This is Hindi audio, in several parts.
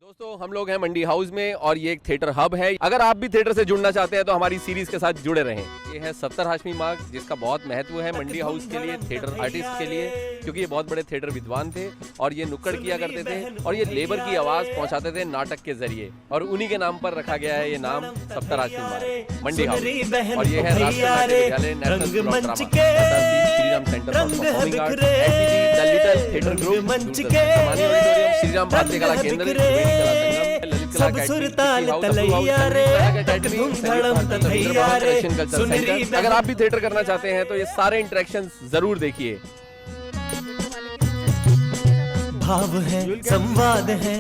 दोस्तों हम लोग हैं मंडी हाउस में और ये एक थिएटर हब है। अगर आप भी थिएटर से जुड़ना चाहते हैं तो हमारी सीरीज के साथ जुड़े रहें। ये है सत्तर हाशमी मार्ग, जिसका बहुत महत्व है मंडी हाउस के लिए, थिएटर आर्टिस्ट के लिए, क्योंकि ये बहुत बड़े थिएटर विद्वान थे और ये नुक्कड़ किया करते थे और ये लेबर की आवाज पहुंचाते थे नाटक के जरिए, और उन्हीं के नाम पर रखा गया है ये नाम सत्तर हाशमी मार्ग मंडी हाउस। और ये है राष्ट्रीय नाट्य विद्यालय national school of drama, Shri Ram centre for performing art, the little theatre group, Shri Ram भारतीय कला केंद्र, सब सुर ताल तलैया रे, धूम धड़म तलैया रे, सुनरी। अगर आप भी थिएटर करना चाहते हैं तो ये सारे इंटरेक्शंस जरूर देखिए। भाव है, संवाद है,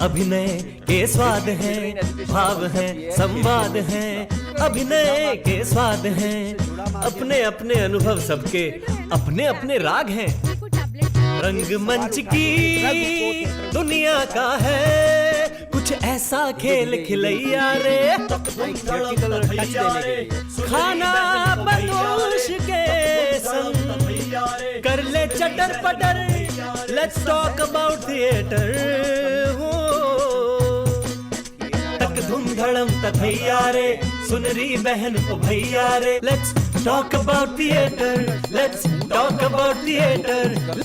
अभिनय के स्वाद है, भाव है, संवाद है, अभिनय के स्वाद है, अपने अपने अनुभव सबके अपने अपने राग हैं। रंगमंच की दुनिया का है कुछ ऐसा खेल खिलैया रे, खाना बदोश के संग कर ले चटर पटर, लेट्स टॉक अबाउट थिएटर। तक धूम धड़म तथैया रे, सुनरी बहन ओ भैया रे, let's talk about theater, let's talk about theater,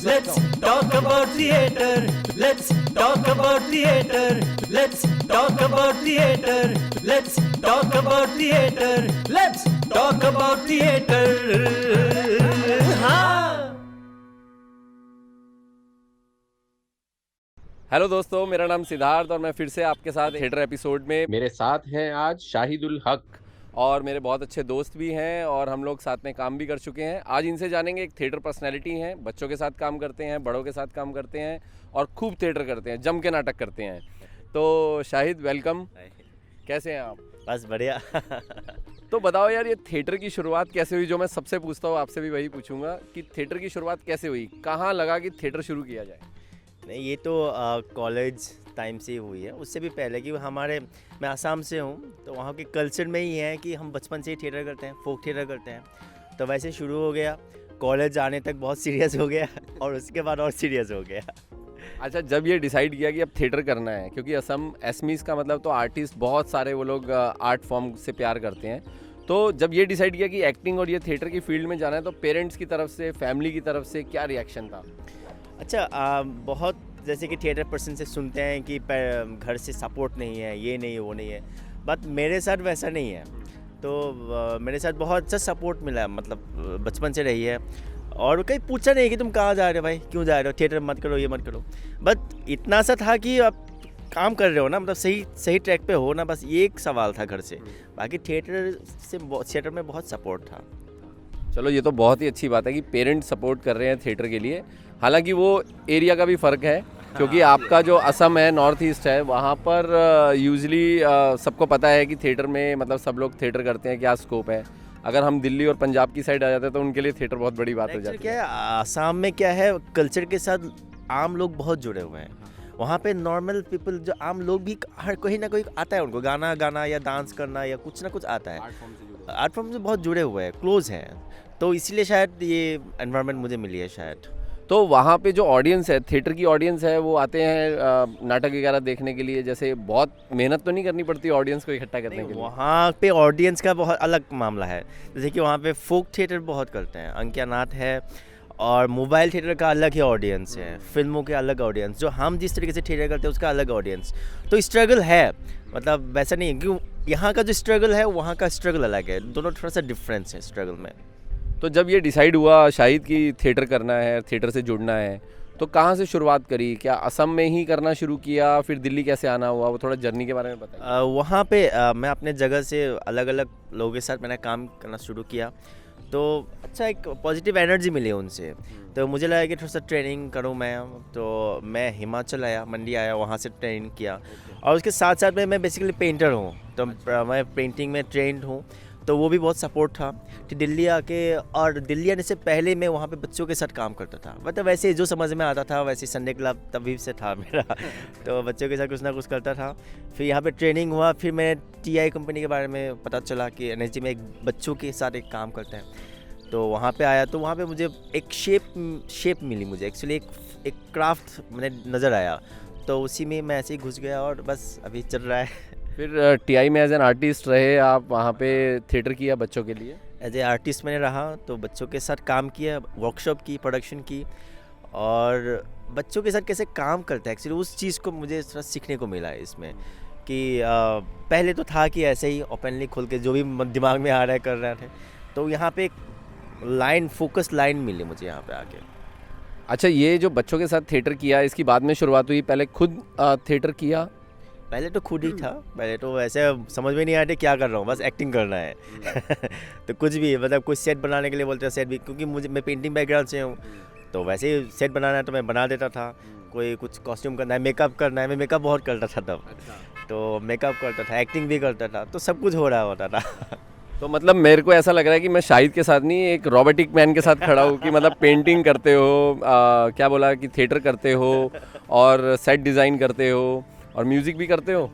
let's talk about theater, let's talk about theater, let's talk about theater, let's talk about theater, let's talk about theater. हाँ। हेलो दोस्तों, मेरा नाम सिद्धार्थ और मैं फिर से आपके साथ थिएटर एपिसोड में। मेरे साथ हैं आज शाहिदुल हक और मेरे बहुत अच्छे दोस्त भी हैं और हम लोग साथ में काम भी कर चुके हैं। आज इनसे जानेंगे, एक थिएटर पर्सनैलिटी हैं, बच्चों के साथ काम करते हैं, बड़ों के साथ काम करते हैं और खूब थिएटर करते हैं, जम के नाटक करते हैं। तो शाहिद, वेलकम। कैसे हैं आप? बस बढ़िया। तो बताओ यार, ये थिएटर की शुरुआत कैसे हुई? जो मैं सबसे पूछता हूँ आपसे भी वही पूछूंगा कि थिएटर की शुरुआत कैसे हुई, कहाँ लगा कि थिएटर शुरू किया जाए? नहीं, ये तो कॉलेज टाइम से ही हुई है। उससे भी पहले कि मैं आसाम से हूँ, तो वहाँ के कल्चर में ही है कि हम बचपन से ही थिएटर करते हैं, फोक थिएटर करते हैं। तो वैसे शुरू हो गया, कॉलेज आने तक बहुत सीरियस हो गया और उसके बाद और सीरियस हो गया। अच्छा, जब ये डिसाइड किया कि अब थिएटर करना है, क्योंकि असम एसमीज का मतलब तो आर्टिस्ट बहुत सारे, वो लोग आर्ट फॉर्म से प्यार करते हैं, तो जब ये डिसाइड किया कि एक्टिंग और ये थिएटर की फील्ड में जाना है, तो पेरेंट्स की तरफ से, फैमिली की तरफ से क्या रिएक्शन था? अच्छा, बहुत जैसे कि थिएटर पर्सन से सुनते हैं कि घर से सपोर्ट नहीं है, ये नहीं है, वो नहीं है, बट मेरे साथ वैसा नहीं है। तो मेरे साथ बहुत अच्छा सपोर्ट मिला, मतलब बचपन से रही है। और कहीं पूछा नहीं कि तुम कहाँ जा रहे हो भाई, क्यों जा रहे हो, थिएटर मत करो, ये मत करो। बट इतना सा था कि आप काम कर रहे हो ना, मतलब सही ट्रैक पे हो ना, बस ये एक सवाल था घर से। बाकी थिएटर में बहुत सपोर्ट था। चलो, ये तो बहुत ही अच्छी बात है कि पेरेंट्स सपोर्ट कर रहे हैं थिएटर के लिए। हालांकि वो एरिया का भी फ़र्क है, क्योंकि आपका जो असम है, नॉर्थ ईस्ट है, वहाँ पर यूजली सबको पता है कि थिएटर में, मतलब सब लोग थिएटर करते हैं, क्या स्कोप है। अगर हम दिल्ली और पंजाब की साइड आ जाते हैं तो उनके लिए थिएटर बहुत बड़ी बात हो जाती है। क्या है, आसाम में क्या है, कल्चर के साथ आम लोग बहुत जुड़े हुए हैं। वहाँ पे नॉर्मल पीपल, जो आम लोग भी, हर कोई ना कोई आता है, उनको गाना या डांस करना या कुछ ना कुछ आता है। आर्ट फॉर्म से बहुत जुड़े हुए हैं, क्लोज हैं, तो इसलिए शायद ये एनवायरनमेंट मुझे मिली है शायद। तो वहाँ पे जो ऑडियंस है, थिएटर की ऑडियंस है, वो आते हैं नाटक वगैरह देखने के लिए। जैसे बहुत मेहनत तो नहीं करनी पड़ती ऑडियंस को इकट्ठा करने के लिए? वहाँ पे ऑडियंस का बहुत अलग मामला है। जैसे कि वहाँ पे फोक थिएटर बहुत करते हैं, अंकिया नाथ है, और मोबाइल थिएटर का अलग ही ऑडियंस है, फिल्मों के अलग ऑडियंस, जो हम जिस तरीके से थिएटर करते हैं उसका अलग ऑडियंस। तो स्ट्रगल है, मतलब वैसा नहीं है, क्यों यहाँ का जो स्ट्रगल है वहाँ का स्ट्रगल अलग है, दोनों थोड़ा सा डिफरेंस है स्ट्रगल में। तो जब ये डिसाइड हुआ शाहिद की थिएटर करना है, थिएटर से जुड़ना है, तो कहाँ से शुरुआत करी? क्या असम में ही करना शुरू किया, फिर दिल्ली कैसे आना हुआ? वो थोड़ा जर्नी के बारे में बताइए। वहाँ पे मैं अपने जगह से अलग अलग लोगों के साथ मैंने काम करना शुरू किया, तो अच्छा एक पॉजिटिव एनर्जी मिली उनसे। तो मुझे लगा कि थोड़ा सा ट्रेनिंग करूँ मैं, तो मैं हिमाचल आया, मंडी आया, वहाँ से ट्रेनिंग किया। और उसके साथ साथ में मैं बेसिकली पेंटर हूँ, तो मैं पेंटिंग में ट्रेंड हूँ, तो वो भी बहुत सपोर्ट था कि दिल्ली आके। और दिल्ली आने से पहले मैं वहाँ पे बच्चों के साथ काम करता था, मतलब वैसे जो समझ में आता था वैसे, संडे क्लब तभी से था मेरा। तो बच्चों के साथ कुछ ना कुछ करता था। फिर यहाँ पे ट्रेनिंग हुआ, फिर मैंने TI कंपनी के बारे में पता चला कि NSG में एक बच्चों के साथ एक काम करते हैं, तो वहाँ पे आया। तो वहाँ पे मुझे एक शेप मिली, मुझे एक्चुअली एक क्राफ्ट मैंने नज़र आया। तो उसी में मैं ऐसे ही घुस गया और बस अभी चल रहा है। फिर टीआई में एज एन आर्टिस्ट रहे आप, वहाँ पे थिएटर किया बच्चों के लिए? एज ए आर्टिस्ट मैंने रहा, तो बच्चों के साथ काम किया, वर्कशॉप की, प्रोडक्शन की, और बच्चों के साथ कैसे काम करता है एक्चुअली उस चीज़ को मुझे थोड़ा सीखने को मिला है इसमें। कि पहले तो था कि ऐसे ही ओपनली खोल के जो भी दिमाग में आ रहा है कर रहे थे, तो यहाँ पे एक लाइन, फोकस लाइन मिली मुझे यहाँ पे आके। अच्छा, ये जो बच्चों के साथ थिएटर किया इसकी बाद में शुरुआत हुई, पहले खुद थिएटर किया? पहले तो खुद ही था, पहले तो ऐसे समझ में नहीं आया था क्या कर रहा हूँ, बस एक्टिंग करना है। तो कुछ भी मतलब कुछ सेट बनाने के लिए बोलते हैं, सेट भी, क्योंकि मैं पेंटिंग बैकग्राउंड से हूँ, तो वैसे ही सेट बनाना है तो मैं बना देता था। कोई कुछ कॉस्ट्यूम करना है, मेकअप करना है, मैं मेकअप बहुत करता था तब। तो मेकअप करता था, एक्टिंग भी करता था, तो सब कुछ हो रहा होता था। तो मतलब मेरे को ऐसा लग रहा है कि मैं शाहिद के साथ नहीं, एक रोबोटिक मैन के साथ खड़ा हूँ कि मतलब पेंटिंग करते हो, क्या बोला कि थिएटर करते हो और सेट डिज़ाइन करते हो और म्यूज़िक भी करते हो?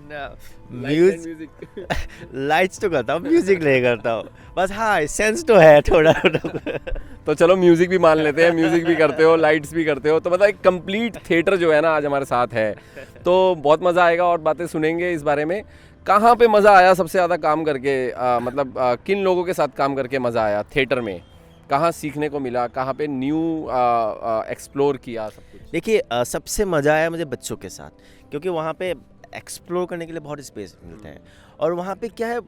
म्यूजिक लाइट्स तो करता हूँ, म्यूजिक नहीं करता हूँ, बस हाँ सेंस तो है थोड़ा थोड़ा। तो चलो म्यूज़िक भी मान लेते हैं, म्यूज़िक भी करते हो, लाइट्स भी करते हो, तो मतलब एक कंप्लीट थिएटर जो है ना आज हमारे साथ है। तो बहुत मज़ा आएगा और बातें सुनेंगे इस बारे में। कहाँ पे मज़ा आया सबसे ज़्यादा काम करके, मतलब किन लोगों के साथ काम करके मज़ा आया थिएटर में? कहाँ सीखने को मिला, कहाँ पे न्यू एक्सप्लोर किया सब कुछ? देखिए सबसे मज़ा आया मुझे बच्चों के साथ, क्योंकि वहाँ पे एक्सप्लोर करने के लिए बहुत स्पेस मिलता है। और वहाँ पे क्या है,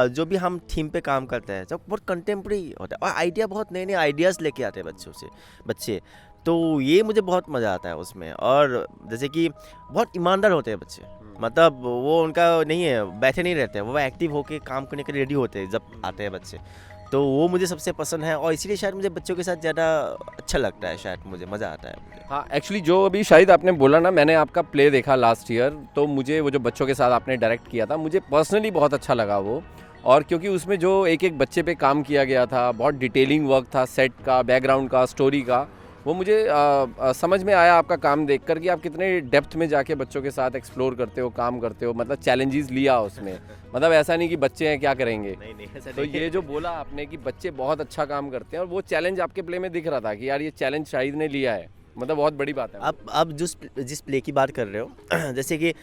जो भी हम थीम पे काम करते हैं सब बहुत कंटेम्प्रेरी होता है और आइडिया, बहुत नए नए आइडियाज़ लेके आते हैं बच्चे। तो ये मुझे बहुत मज़ा आता है उसमें। और जैसे कि बहुत ईमानदार होते हैं बच्चे, मतलब वो उनका नहीं है, बैठे नहीं रहते हैं, वो एक्टिव होके काम करने के लिए रेडी होते हैं जब आते हैं बच्चे। तो वो मुझे सबसे पसंद है और इसीलिए शायद मुझे बच्चों के साथ ज़्यादा अच्छा लगता है, शायद मुझे मज़ा आता है मुझे। हाँ, एक्चुअली जो अभी शाहिद आपने बोला ना, मैंने आपका प्ले देखा लास्ट ईयर, तो मुझे वो जो बच्चों के साथ आपने डायरेक्ट किया था, मुझे पर्सनली बहुत अच्छा लगा वो। और क्योंकि उसमें जो एक एक बच्चे पे काम किया गया था, बहुत डिटेलिंग वर्क था, सेट का, बैकग्राउंड का, स्टोरी का, वो मुझे समझ में आया आपका काम देख कर कि आप कितने डेप्थ में जाके बच्चों के साथ एक्सप्लोर करते हो, काम करते हो, मतलब चैलेंजेस लिया उसमें। मतलब ऐसा नहीं कि बच्चे हैं क्या करेंगे। नहीं ऐसा तो ये जो बोला आपने कि बच्चे बहुत अच्छा काम करते हैं, और वो चैलेंज आपके प्ले में दिख रहा था कि यार ये चैलेंज शाहिद ने लिया है, मतलब बहुत बड़ी बात है। अब जिस प्ले की बात कर रहे हो जैसे कि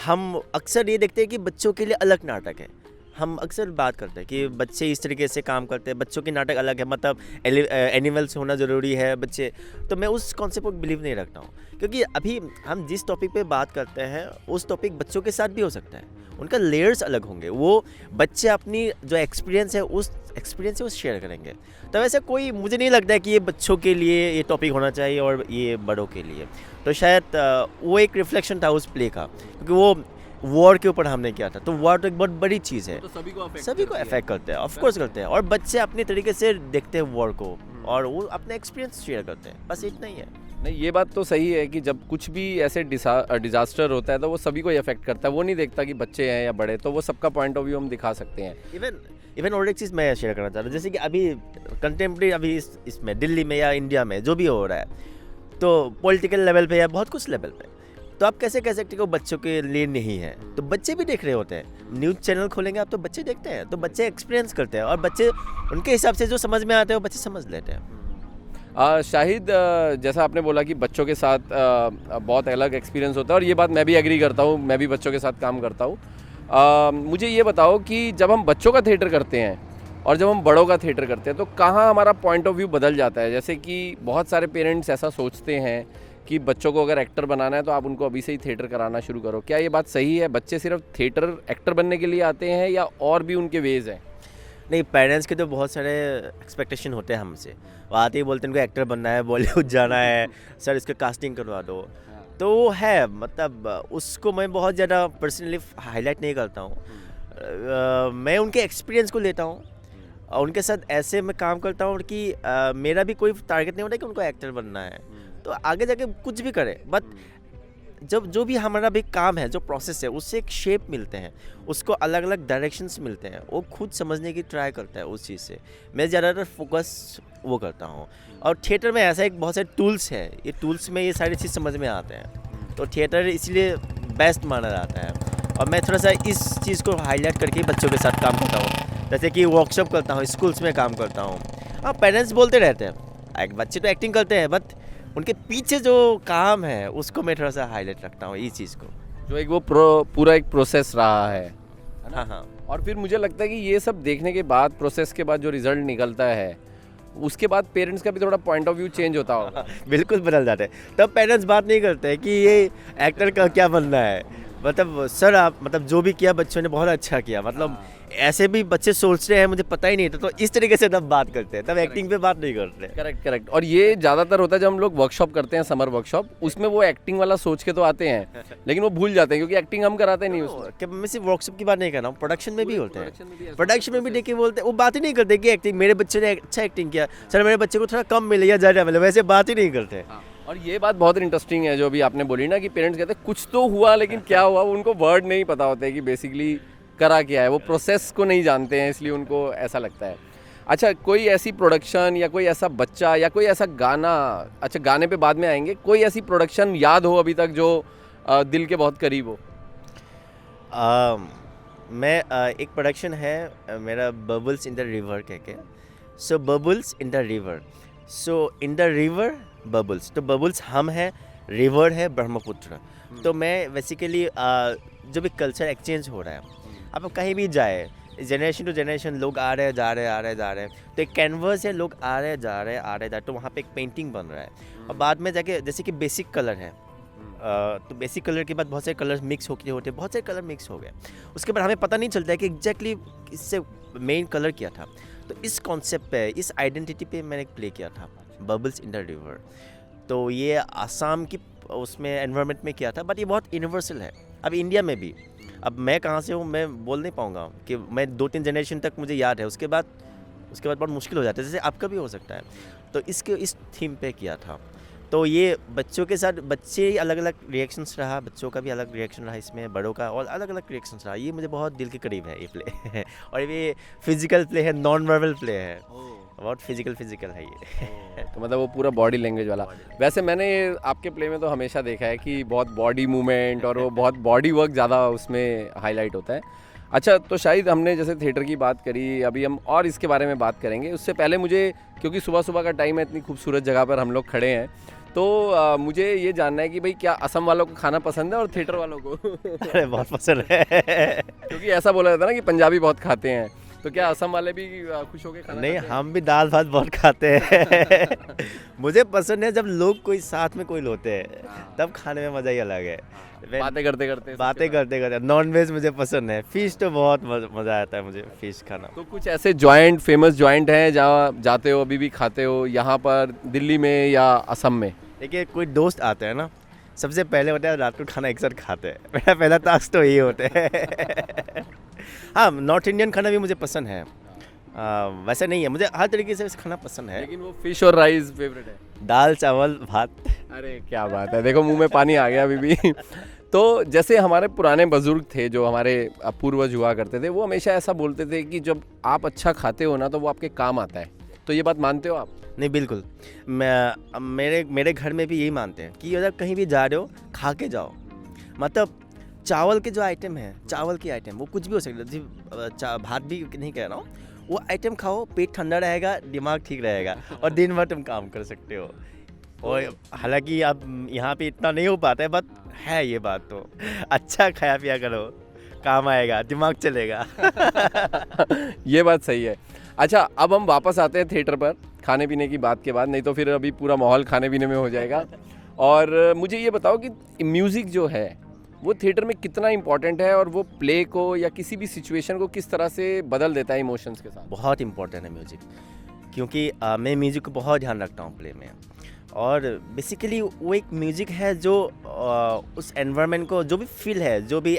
हम अक्सर ये देखते हैं कि बच्चों के लिए अलग नाटक है। हम अक्सर बात करते हैं कि बच्चे इस तरीके से काम करते हैं, बच्चों के नाटक अलग है, मतलब एनिमल्स होना ज़रूरी है बच्चे। तो मैं उस कॉन्सेप्ट को बिलीव नहीं रखता हूँ, क्योंकि अभी हम जिस टॉपिक पे बात करते हैं उस टॉपिक बच्चों के साथ भी हो सकता है, उनका लेयर्स अलग होंगे। वो बच्चे अपनी जो एक्सपीरियंस है उस एक्सपीरियंस से वो शेयर करेंगे। तो वैसे कोई मुझे नहीं लगता है कि ये बच्चों के लिए ये टॉपिक होना चाहिए और ये बड़ों के लिए। तो शायद वो एक रिफ्लेक्शन था उस प्ले का, क्योंकि वो वॉर के ऊपर हमने किया था। तो वॉर तो एक बहुत बड़ी चीज़ है, तो सभी को अफेक्ट करते हैं, ऑफ कोर्स करते हैं। और बच्चे अपने तरीके से देखते हैं वॉर को और वो अपने एक्सपीरियंस शेयर करते हैं, बस इतना ही है। नहीं, ये बात तो सही है कि जब कुछ भी ऐसे डिजास्टर होता है तो वो सभी को ही अफेक्ट करता है, वो नहीं देखता कि बच्चे हैं या बड़े, तो वो सबका पॉइंट ऑफ व्यू हम दिखा सकते हैं। इवन और एक चीज़ मैं शेयर करना चाह रहा हूँ, जैसे कि अभी कंटेम्प्रेरी अभी इसमें दिल्ली में या इंडिया में जो भी हो रहा है, तो पॉलिटिकल लेवल पे या बहुत कुछ लेवल पे, तो आप कैसे कह सकते हो बच्चों के लिए नहीं है? तो बच्चे भी देख रहे होते हैं, न्यूज़ चैनल खोलेंगे आप तो बच्चे देखते हैं, तो बच्चे एक्सपीरियंस करते हैं और बच्चे उनके हिसाब से जो समझ में आते हैं वो बच्चे समझ लेते हैं। शाहिद, जैसा आपने बोला कि बच्चों के साथ बहुत अलग एक्सपीरियंस होता है, और ये बात मैं भी एग्री करता हूँ, मैं भी बच्चों के साथ काम करता हूँ। मुझे ये बताओ कि जब हम बच्चों का थिएटर करते हैं और जब हम बड़ों का थिएटर करते हैं तो कहाँ हमारा पॉइंट ऑफ व्यू बदल जाता है? जैसे कि बहुत सारे पेरेंट्स ऐसा सोचते हैं कि बच्चों को अगर एक्टर बनाना है तो आप उनको अभी से ही थिएटर कराना शुरू करो। क्या ये बात सही है? बच्चे सिर्फ थिएटर एक्टर बनने के लिए आते हैं या और भी उनके वेज हैं? नहीं, पेरेंट्स के तो बहुत सारे एक्सपेक्टेशन होते हैं हमसे। वो आते ही बोलते हैं उनको एक्टर बनना है, बॉलीवुड जाना है, सर इसका कास्टिंग करवा दो। तो वो है, मतलब उसको मैं बहुत ज़्यादा पर्सनली हाईलाइट नहीं करता हूँ। मैं उनके एक्सपीरियंस को लेता हूँ और उनके साथ ऐसे मैं काम करता हूँ कि मेरा भी कोई टारगेट नहीं होता कि उनको एक्टर बनना है, तो आगे जाके कुछ भी करे, बट जब जो भी हमारा भी काम है, जो प्रोसेस है, उससे एक शेप मिलते हैं, उसको अलग अलग डायरेक्शंस मिलते हैं, वो खुद समझने की ट्राई करता है उस चीज़ से। मैं ज़्यादातर फोकस वो करता हूँ। और थिएटर में ऐसा एक बहुत सारे टूल्स है, ये टूल्स में ये सारी चीज़ समझ में आते हैं, तो थिएटर इसलिए बेस्ट माना जाता है। और मैं थोड़ा सा इस चीज़ को हाईलाइट करके बच्चों के साथ काम करता हूँ, जैसे कि वर्कशॉप करता हूँ, स्कूल्स में काम करता हूँ। हाँ, पेरेंट्स बोलते रहते हैं बच्चे तो एक्टिंग करते हैं, बट उनके पीछे जो काम है उसको मैं थोड़ा सा हाईलाइट रखता हूँ, इस चीज़ को। जो एक वो पूरा एक प्रोसेस रहा है ना? हाँ। और फिर मुझे लगता है कि ये सब देखने के बाद, प्रोसेस के बाद जो रिजल्ट निकलता है, उसके बाद पेरेंट्स का भी थोड़ा पॉइंट ऑफ व्यू चेंज होता होगा। बिल्कुल बदल जाते हैं। तब पेरेंट्स बात नहीं करते हैं कि ये एक्टर का क्या बनना है, मतलब सर आप मतलब जो भी किया बच्चों ने बहुत अच्छा किया, मतलब ऐसे भी बच्चे सोच रहे हैं मुझे पता ही नहीं था, तो इस तरीके से तब बात करते हैं, तब एक्टिंग पे बात नहीं करते। करेक्ट। और ये ज़्यादातर होता है जब हम लोग वर्कशॉप करते हैं, समर वर्कशॉप, उसमें वो एक्टिंग वाला सोच के तो आते हैं लेकिन वो भूल जाते हैं क्योंकि एक्टिंग हम कराते नहीं उसमें। कि मैं सिर्फ वर्कशॉप की बात नहीं कर रहा हूँ, प्रोडक्शन में भी होते production में भी हैं। ऐसा प्रोडक्शन में भी देखिए बोलते हैं, वो बात ही नहीं करते कि एक्टिंग मेरे बच्चे ने अच्छा एक्टिंग किया, सर मेरे बच्चे को थोड़ा कम मिले या ज़्यादा मिले, वैसे बात ही नहीं करते। और ये बात बहुत इंटरेस्टिंग है जो अभी आपने बोली ना कि पेरेंट्स कहते हैं कुछ तो हुआ लेकिन क्या हुआ वो उनको वर्ड नहीं पता होते कि बेसिकली करा क्या है, वो प्रोसेस को नहीं जानते हैं, इसलिए उनको ऐसा लगता है। अच्छा, कोई ऐसी प्रोडक्शन या कोई ऐसा बच्चा या कोई ऐसा गाना, अच्छा गाने पे बाद में आएंगे, कोई ऐसी प्रोडक्शन याद हो अभी तक जो दिल के बहुत करीब हो? मैं एक प्रोडक्शन है मेरा, बबल्स इन द रिवर कह के। So bubbles in the river, so in the river bubbles, तो बबल्स हम हैं, रिवर है ब्रह्मपुत्र। तो मैं बेसिकली जो भी कल्चर एक्सचेंज हो रहा है, आप कहीं भी जाए, जनरेशन टू जनरेशन लोग आ रहे हैं जा रहे हैं, तो एक कैनवस है, लोग आ रहे हैं जा रहे हैं, तो वहाँ पे एक पेंटिंग बन रहा है। और बाद में जाके जैसे कि बेसिक कलर है, तो बेसिक कलर के बाद बहुत सारे कलर मिक्स होते बहुत सारे कलर मिक्स हो गए, उसके बाद हमें पता नहीं चलता है कि एग्जैक्टली इससे मेन कलर क्या था। तो इस कॉन्सेप्ट पे, इस आइडेंटिटी पे मैंने एक प्ले किया था, बबल्स इन द रिवर। तो ये आसाम की उसमें एनवायरनमेंट में किया था, बट ये बहुत यूनिवर्सल है। अब इंडिया में भी, अब मैं कहाँ से हूँ मैं बोल नहीं पाऊँगा कि मैं 2-3 जनरेशन तक मुझे याद है, उसके बाद बहुत मुश्किल हो जाता है, जैसे आपका भी हो सकता है। तो इस थीम पे किया था। तो ये बच्चों के साथ, बच्चे अलग अलग रिएक्शंस रहा, बच्चों का भी अलग रिएक्शन रहा इसमें, बड़ों का और अलग अलग रिएक्शंस रहा। ये मुझे बहुत दिल के करीब है ये प्ले और ये फिजिकल प्ले है, नॉन वर्बल प्ले है, बहुत फिजिकल है ये। तो मतलब वो पूरा बॉडी लैंग्वेज वाला। वैसे मैंने आपके प्ले में तो हमेशा देखा है कि बहुत बॉडी मूवमेंट और वो बहुत बॉडी वर्क ज़्यादा उसमें हाईलाइट होता है। अच्छा, तो शायद हमने जैसे थिएटर की बात करी, अभी हम और इसके बारे में बात करेंगे। उससे पहले मुझे, क्योंकि सुबह सुबह का टाइम है, इतनी खूबसूरत जगह पर हम लोग खड़े हैं, तो मुझे ये जानना है कि भाई क्या असम वालों को खाना पसंद है और थिएटर वालों को? अरे बहुत पसंद है क्योंकि ऐसा बोला जाता है ना कि पंजाबी बहुत खाते हैं, तो क्या असम वाले भी खुश होकर खाना नहीं, खाते हैं? हम भी दाल भात बहुत खाते हैं मुझे पसंद है जब लोग कोई साथ में कोई होते हैं, तब खाने में मज़ा ही अलग है। बातें करते करते नॉन वेज मुझे पसंद है, फिश तो बहुत मज़ा आता है मुझे फिश खाना। तो कुछ ऐसे जॉइंट, फेमस जॉइंट हैं जहाँ जाते हो, अभी भी खाते हो, यहाँ पर दिल्ली में या असम में? देखिए, कोई दोस्त आते हैं ना, सबसे पहले होता है रात को खाना एक साथ खाते हैं, मेरा पहला टास्क तो ये होता है हाँ, नॉर्थ इंडियन खाना भी मुझे पसंद है, वैसे नहीं है, मुझे हर तरीके से खाना पसंद है, लेकिन वो फिश और राइस फेवरेट है? दाल चावल भात। अरे क्या बात है, देखो मुंह में पानी आ गया अभी भी तो जैसे हमारे पुराने बुजुर्ग थे, जो हमारे पूर्वज हुआ करते थे, वो हमेशा ऐसा बोलते थे कि जब आप अच्छा खाते हो ना तो वो आपके काम आता है। तो ये बात मानते हो आप? नहीं, बिल्कुल। मेरे घर में भी यही मानते हैं कि अगर कहीं भी जा रहे हो खा के जाओ, मतलब चावल के जो आइटम है, चावल की आइटम वो कुछ भी हो सकता है, भात भी नहीं कह रहा हूँ, वो आइटम खाओ, पेट ठंडा रहेगा, दिमाग ठीक रहेगा और दिन भर तुम काम कर सकते हो। और हालांकि अब यहाँ पे इतना नहीं हो पाता है, बट है ये बात, तो अच्छा खाया पिया करो, काम आएगा, दिमाग चलेगा ये बात सही है। अच्छा, अब हम वापस आते हैं थिएटर पर खाने पीने की बात के बाद, नहीं तो फिर अभी पूरा माहौल खाने पीने में हो जाएगा। और मुझे ये बताओ कि म्यूज़िक जो है वो थिएटर में कितना इम्पोर्टेंट है, और वो प्ले को या किसी भी सिचुएशन को किस तरह से बदल देता है इमोशंस के साथ? बहुत इम्पोर्टेंट है म्यूज़िक, क्योंकि मैं म्यूज़िक को बहुत ध्यान रखता हूँ प्ले में। और बेसिकली वो एक म्यूज़िक है जो उस एनवायरनमेंट को, जो भी फील है, जो भी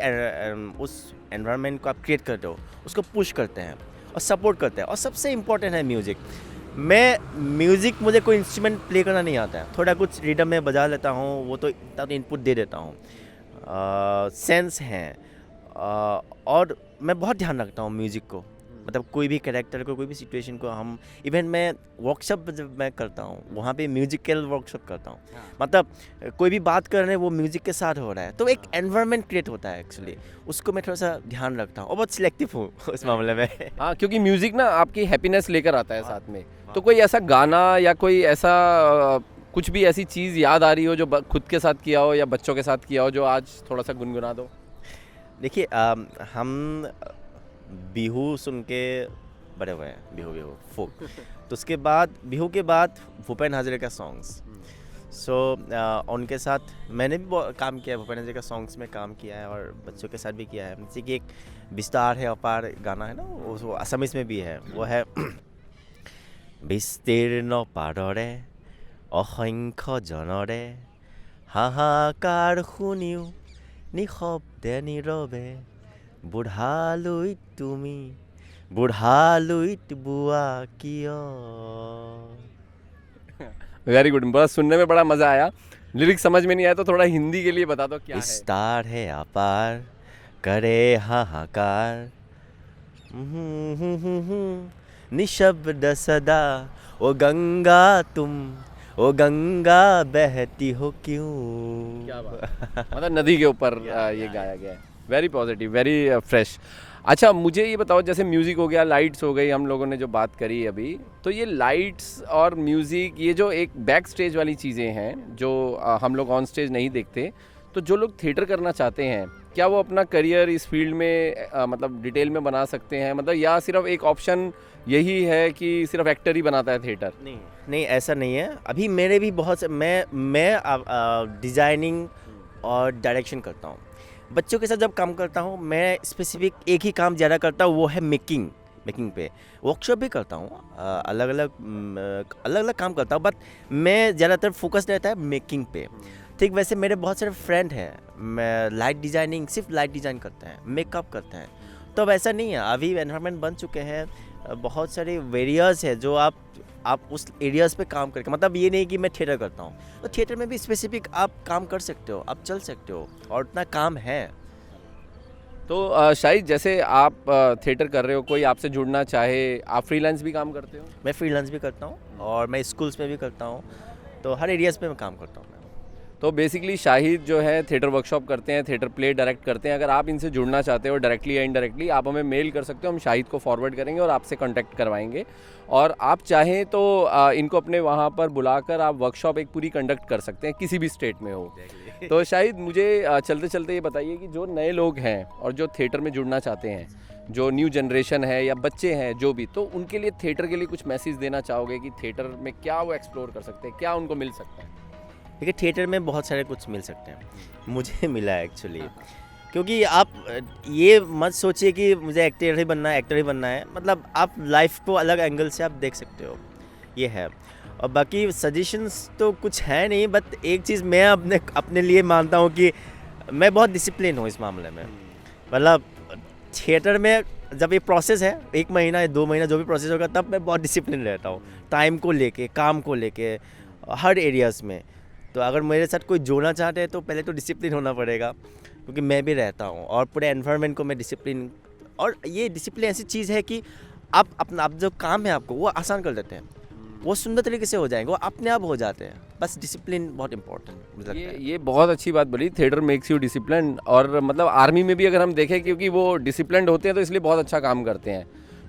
उस एनवायरनमेंट को आप क्रिएट करते हो, उसको पुश करते हैं और सपोर्ट करते हैं। और सबसे इम्पोर्टेंट है म्यूज़िक। म्यूज़िक मुझे कोई इंस्ट्रूमेंट प्ले करना नहीं आता है, थोड़ा कुछ रिदम में बजा लेता हूँ, वो तो इतना तो इनपुट दे देता हूँ, सेंस हैं, और मैं बहुत ध्यान रखता हूँ म्यूज़िक को, मतलब कोई भी कैरेक्टर को, कोई भी सिचुएशन को। हम इवन मैं वर्कशॉप जब मैं करता हूँ, वहाँ पे म्यूजिकल वर्कशॉप करता हूँ, मतलब कोई भी बात कर रहे हैं वो म्यूज़िक के साथ हो रहा है, तो एक एनवायरनमेंट क्रिएट होता है एक्चुअली, उसको मैं थोड़ा सा ध्यान रखता हूँ और बहुत सिलेक्टिव हूँ उस मामले में। हाँ, क्योंकि म्यूज़िक ना आपकी हैप्पीनेस लेकर आता है साथ में। तो कोई ऐसा गाना या कोई ऐसा कुछ भी ऐसी चीज़ याद आ रही हो जो खुद के साथ किया हो या बच्चों के साथ किया हो जो आज थोड़ा सा गुनगुना दो। देखिए हम बिहू सुन के बड़े हुए हैं, बिहू फोक। तो उसके बाद बिहू के बाद भूपेन हाजरिका सॉन्ग्स। सो उनके साथ मैंने भी काम किया है, भूपेन हाजरिका सॉन्ग्स में काम किया है और बच्चों के साथ भी किया है। जैसे कि एक विस्तार है अपार गाना है ना, वो असमीज में भी है, वो है विस्तीर्ण पाररे असंख्य जनरे हाहाकार শুনিও নিশব্দে নীৰৱে বুঢ়ালুইত তুমি বুঢ়ালুইত বুৱা কিয়। वेरी गुड, बड़ा सुनने में बड़ा मजा आया। लिरिक्स समझ में नहीं आया तो थोड़ा हिंदी के लिए बता दो क्या है। विस्तार है अपार करे हाहाकार निशब्द सदा ओ गंगा तुम ओ गंगा बहती हो क्यों। क्या बात, मतलब नदी के ऊपर ये गाया गया है। Very positive, very fresh. अच्छा मुझे ये बताओ, जैसे म्यूज़िक हो गया, लाइट्स हो गई, हम लोगों ने जो बात करी अभी, तो ये लाइट्स और म्यूज़िक, ये जो एक बैक स्टेज वाली चीज़ें हैं जो हम लोग ऑन स्टेज नहीं देखते, तो जो लोग थिएटर करना चाहते हैं क्या वो अपना करियर इस फील्ड में मतलब डिटेल में बना सकते हैं, मतलब या सिर्फ एक ऑप्शन यही है कि सिर्फ एक्टर ही बनाता है थिएटर? नहीं ऐसा नहीं है। अभी मेरे भी बहुत से मैं डिज़ाइनिंग और डायरेक्शन करता हूँ। बच्चों के साथ जब काम करता हूँ मैं स्पेसिफिक एक ही काम ज़्यादा करता हूँ, वो है मेकिंग पे। वर्कशॉप भी करता हूँ, अलग अलग काम करता हूँ, बट मैं ज़्यादातर फोकस रहता है मेकिंग पे। ठीक वैसे मेरे बहुत सारे फ्रेंड हैं, मैं लाइट डिज़ाइनिंग, सिर्फ लाइट डिज़ाइन करते हैं, मेकअप करते हैं। तो वैसा नहीं है, अभी एनवायरनमेंट बन चुके हैं, बहुत सारे वेरियर्स है जो आप उस एरियाज़ पे काम करके, मतलब ये नहीं कि मैं थिएटर करता हूँ, तो थिएटर में भी स्पेसिफिक आप काम कर सकते हो, आप चल सकते हो और उतना काम है। तो शाहिद, जैसे आप थिएटर कर रहे हो, कोई आपसे जुड़ना चाहे, आप फ्रीलांस भी काम करते हो? मैं फ्रीलांस भी करता हूँ और मैं स्कूल्स में भी करता हूँ, तो हर एरियाज़ पे मैं काम करता हूँ। तो बेसिकली शाहिद जो है थिएटर वर्कशॉप करते हैं, थिएटर प्ले डायरेक्ट करते हैं। अगर आप इनसे जुड़ना चाहते हो डायरेक्टली या इनडायरेक्टली, आप हमें मेल कर सकते हो, हम शाहिद को फॉरवर्ड करेंगे और आपसे कांटेक्ट करवाएंगे। और आप चाहें तो इनको अपने वहाँ पर बुलाकर आप वर्कशॉप एक पूरी कंडक्ट कर सकते हैं, किसी भी स्टेट में हो। तो शाहिद मुझे चलते चलते ये बताइए कि जो नए लोग हैं और जो थिएटर में जुड़ना चाहते हैं, जो न्यू जनरेशन है या बच्चे हैं जो भी, तो उनके लिए थिएटर के लिए कुछ मैसेज देना चाहोगे कि थिएटर में क्या वो एक्सप्लोर कर सकते हैं, क्या उनको मिल सकता है? देखिए थिएटर में बहुत सारे कुछ मिल सकते हैं, मुझे मिला है एक्चुअली। क्योंकि आप ये मत सोचिए कि मुझे एक्टर ही बनना है, मतलब आप लाइफ को अलग एंगल से आप देख सकते हो, ये है। और बाकी सजेशंस तो कुछ है नहीं, बट एक चीज़ मैं अपने लिए मानता हूँ कि मैं बहुत डिसिप्लिन हूँ इस मामले में। मतलब थिएटर में जब ये प्रोसेस है 1 महीना या 2 महीना जो भी प्रोसेस होगा, तब मैं बहुत डिसिप्लिन रहता हूँ, टाइम को लेके, काम को लेके, हर एरियाज़ में। तो अगर मेरे साथ कोई जोड़ना चाहते हैं तो पहले तो डिसिप्लिन होना पड़ेगा, क्योंकि मैं भी रहता हूँ और पूरे एनवायरनमेंट को मैं डिसिप्लिन, और ये डिसिप्लिन ऐसी चीज़ है कि आप जो काम है आपको वो आसान कर देते हैं, वो सुंदर तरीके से हो जाएंगे, वो अपने आप हो जाते हैं। बस डिसिप्लिन बहुत इंपॉर्टेंट मुझे लगता है। ये बहुत अच्छी बात बोली, थिएटर मेक्स यू डिसिप्लिन। और मतलब आर्मी में भी अगर हम देखें, क्योंकि वो डिसिप्लिन होते हैं तो इसलिए बहुत अच्छा काम करते हैं।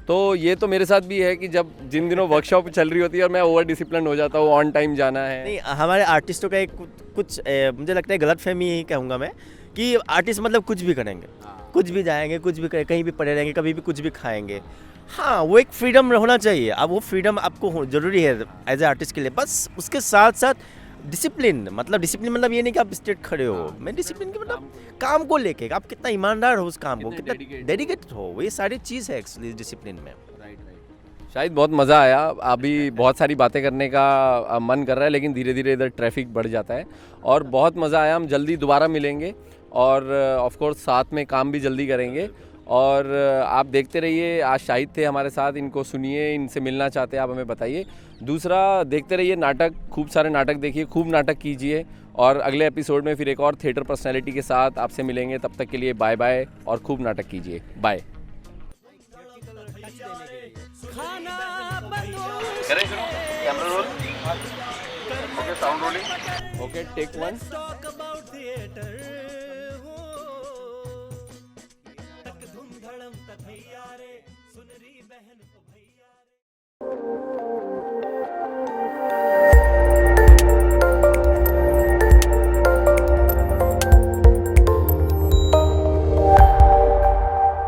तो ये तो मेरे साथ भी है कि जब जिन दिनों वर्कशॉप चल रही होती है और मैं ओवर डिसिप्लिन हो जाता हूँ, ऑन टाइम जाना है। नहीं, हमारे आर्टिस्टों का एक कुछ मुझे लगता है गलतफहमी ही कहूँगा मैं, कि आर्टिस्ट मतलब कुछ भी करेंगे, कुछ भी जाएंगे, कुछ भी कहीं भी पड़े रहेंगे, कभी भी कुछ भी खाएंगे। हाँ, वो एक फ्रीडम होना चाहिए, अब वो फ्रीडम आपको ज़रूरी है एज ए आर्टिस्ट के लिए। बस उसके साथ साथ डिसिप्लिन मतलब ये नहीं कि आप स्ट्रेट खड़े हो, मैं डिसिप्लिन के मतलब काम को लेके आप कितना ईमानदार हो उस काम को, कितना डेडिकेटेड हो, ये सारी चीज़ है एक्चुअली डिसिप्लिन में। शायद बहुत मज़ा आया, अभी बहुत सारी बातें करने का मन कर रहा है, लेकिन धीरे धीरे इधर ट्रैफिक बढ़ जाता है और बहुत मज़ा आया। हम जल्दी दोबारा मिलेंगे और ऑफ कोर्स साथ में काम भी जल्दी करेंगे। और आप देखते रहिए, आज शाहिद थे हमारे साथ, इनको सुनिए, इनसे मिलना चाहते हैं आप हमें बताइए। दूसरा, देखते रहिए नाटक, खूब सारे नाटक देखिए, खूब नाटक कीजिए, और अगले एपिसोड में फिर एक और थिएटर पर्सनैलिटी के साथ आपसे मिलेंगे। तब तक के लिए बाय बाय और खूब नाटक कीजिए। बाय। Okay, take 1।